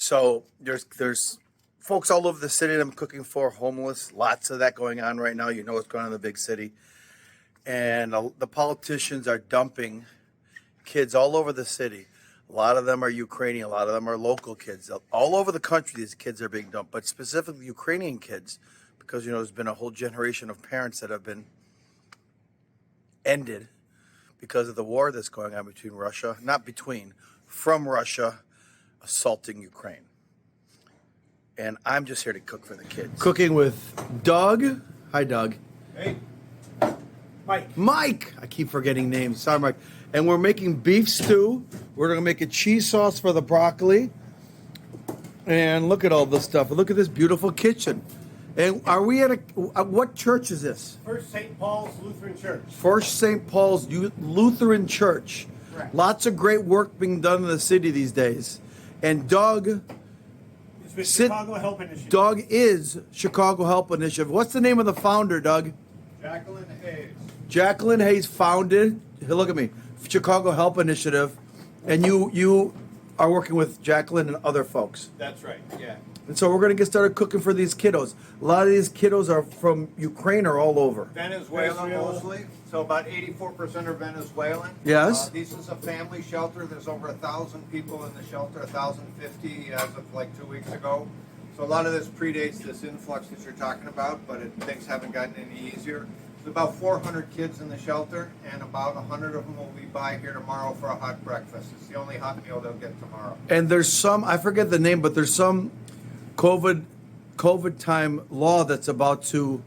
So there's folks all over the city that I'm cooking for, homeless, lots of that going on right now. You know what's going on in the big city. And the politicians are dumping kids all over the city. A lot of them are Ukrainian, a lot of them are local kids. All over the country, these kids are being dumped, but specifically Ukrainian kids, because, you know, there's been a whole generation of parents that have been ended because of the war that's going on between Russia, from Russia, assaulting Ukraine. And I'm just here to cook for the kids. Cooking with Doug. Hi, Doug. Hey. Mike. Mike! I keep forgetting names. Sorry, Mike. And we're making beef stew. We're going to make a cheese sauce for the broccoli. And look at all this stuff. Look at this beautiful kitchen. And are we at what church is this? First St. Paul's Lutheran Church. First St. Paul's Lutheran Church. Correct. Lots of great work being done in the city these days. And Doug... It's with Chicago Help Initiative. Doug is Chicago Help Initiative. What's the name of the founder, Doug? Jacqueline Hayes. Jacqueline Hayes founded, look at me, Chicago Help Initiative, and you are working with Jacqueline and other folks. That's right, yeah. And so we're going to get started cooking for these kiddos. A lot of these kiddos are from Ukraine or all over. Venezuela mostly, so about 84% are Venezuelan. Yes. This is a family shelter. There's over 1,000 people in the shelter, 1,050 as of like 2 weeks ago. So a lot of this predates this influx that you're talking about, but things haven't gotten any easier. There's about 400 kids in the shelter, and about 100 of them will be by here tomorrow for a hot breakfast. It's the only hot meal they'll get tomorrow. And there's some, I forget the name, but there's some COVID time law that's about to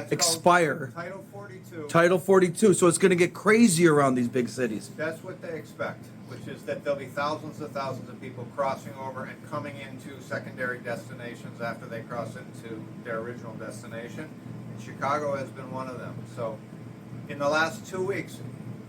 expire. Title 42. Title 42. So it's going to get crazy around these big cities. That's what they expect, which is that there'll be thousands of people crossing over and coming into secondary destinations after they cross into their original destination. And Chicago has been one of them. So in the last 2 weeks,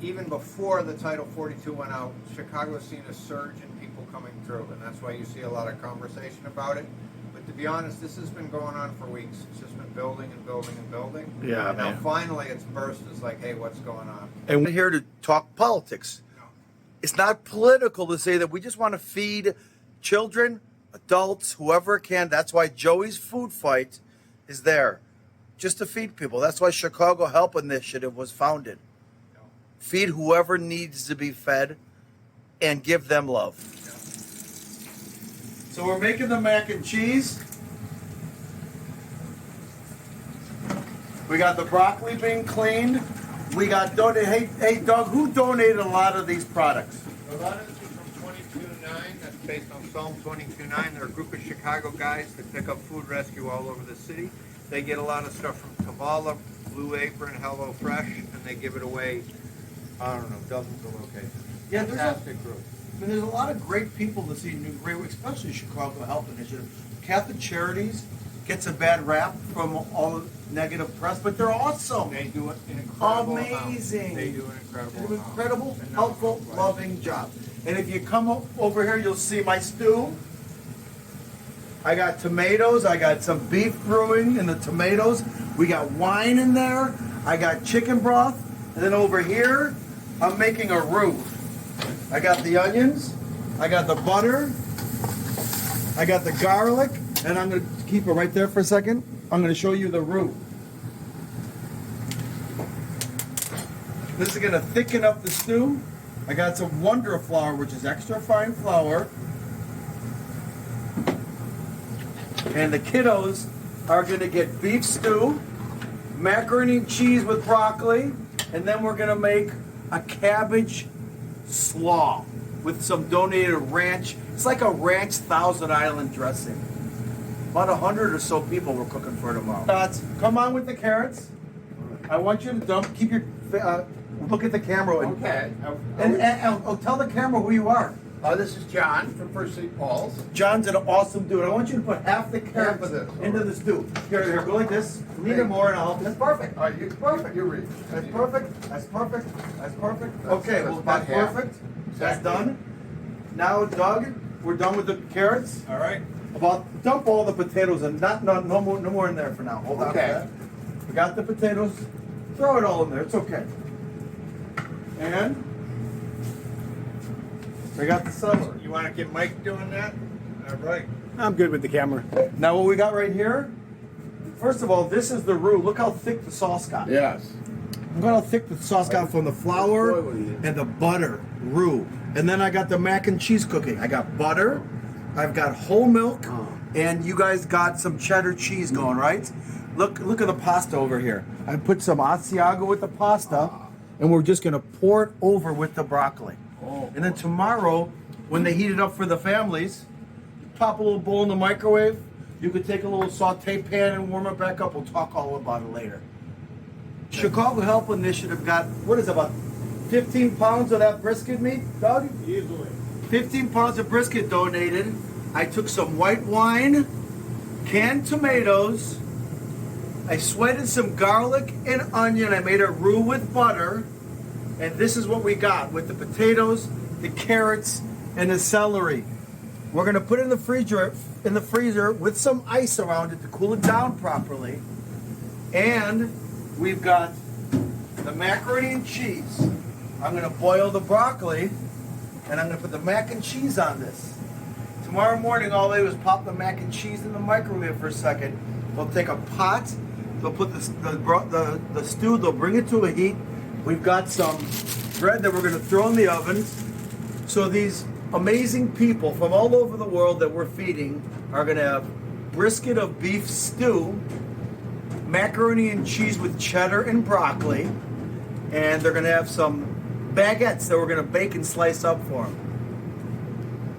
even before the Title 42 went out, Chicago has seen a surge in people coming through, and that's why you see a lot of conversation about it. But to be honest, this has been going on for weeks. It's just been building and building and building. Yeah, and now man. finally it's burst. It's like, hey, what's going on? And we're here to talk politics. It's not political to say that we just want to feed children, adults, whoever can. That's why Joey's Food Fight is there, just to feed people. That's why Chicago Help Initiative was founded. Feed whoever needs to be fed and give them love. So we're making the mac and cheese. We got the broccoli being cleaned. We got donated. Hey, Doug, who donated a lot of these products? A lot of this is from 22.9. That's based on Psalm 22.9. They're a group of Chicago guys that pick up food rescue all over the city. They get a lot of stuff from Kavala, Blue Apron, Hello Fresh, and they give it away, I don't know, dozens of locations. Yeah, Fantastic group. I mean, there's a lot of great people to see new great, especially Chicago Help Initiative. Catholic Charities gets a bad rap from all the negative press, but they're awesome. They do an incredible Amazing. They do an incredible They do amount. incredible, And helpful, that's loving job. And if you come over here, you'll see my stew. I got tomatoes. I got some beef brewing in the tomatoes. We got wine in there. I got chicken broth. And then over here, I'm making a roux. I got the onions. I got the butter. I got the garlic. And I'm going to keep it right there for a second. I'm going to show you the roux. This is going to thicken up the stew. I got some Wonder Flour, which is extra fine flour. And the kiddos are going to get beef stew, macaroni and cheese with broccoli, and then we're going to make a cabbage slaw with some donated ranch. It's like a ranch Thousand Island dressing. About 100 or so people we're cooking for tomorrow. Come on with the carrots. I want you to keep your, look at the camera. Okay. And tell the camera who you are. This is John from First St. Paul's. John's an awesome dude. I want you to put half the carrots Half of this, into the stew. Here, go like this. Lean it more and I'll help. That's perfect. All right, you, Perfect. You read. That's perfect. That's perfect. That's perfect. That's- Okay, that's well, about that's half. perfect. That's Exactly. done. Now, Doug, we're done with the carrots. All right. Dump all the potatoes and no more in there for now. Hold on to Okay. that. We got the potatoes. Throw it all in there. It's okay. And we got the celery. You want to get Mike doing that? All right. I'm good with the camera. Now what we got right here, first of all, this is the roux. Look how thick the sauce got. Yes. Look how thick the sauce got from the flour and the butter roux. And then I got the mac and cheese cooking. I got butter, I've got whole milk, and you guys got some cheddar cheese going, right? Look at the pasta over here. I put some Asiago with the pasta, and we're just gonna pour it over with the broccoli. And then tomorrow, when they heat it up for the families, pop a little bowl in the microwave. You could take a little saute pan and warm it back up. We'll talk all about it later. Chicago Help Initiative got, what is it, about 15 pounds of that brisket meat, Doug? Easily. 15 pounds of brisket donated. I took some white wine, canned tomatoes. I sweated some garlic and onion. I made a roux with butter. And this is what we got with the potatoes, the carrots, and the celery. We're gonna put it in the freezer with some ice around it to cool it down properly. And we've got the macaroni and cheese. I'm gonna boil the broccoli, and I'm gonna put the mac and cheese on this. Tomorrow morning, all they do is pop the mac and cheese in the microwave for a second. They'll take a pot, they'll put the stew, they'll bring it to a heat. We've got some bread that we're gonna throw in the oven. So these amazing people from all over the world that we're feeding are gonna have brisket of beef stew, macaroni and cheese with cheddar and broccoli, and they're gonna have some baguettes that we're gonna bake and slice up for them.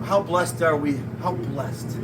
How blessed are we? How blessed?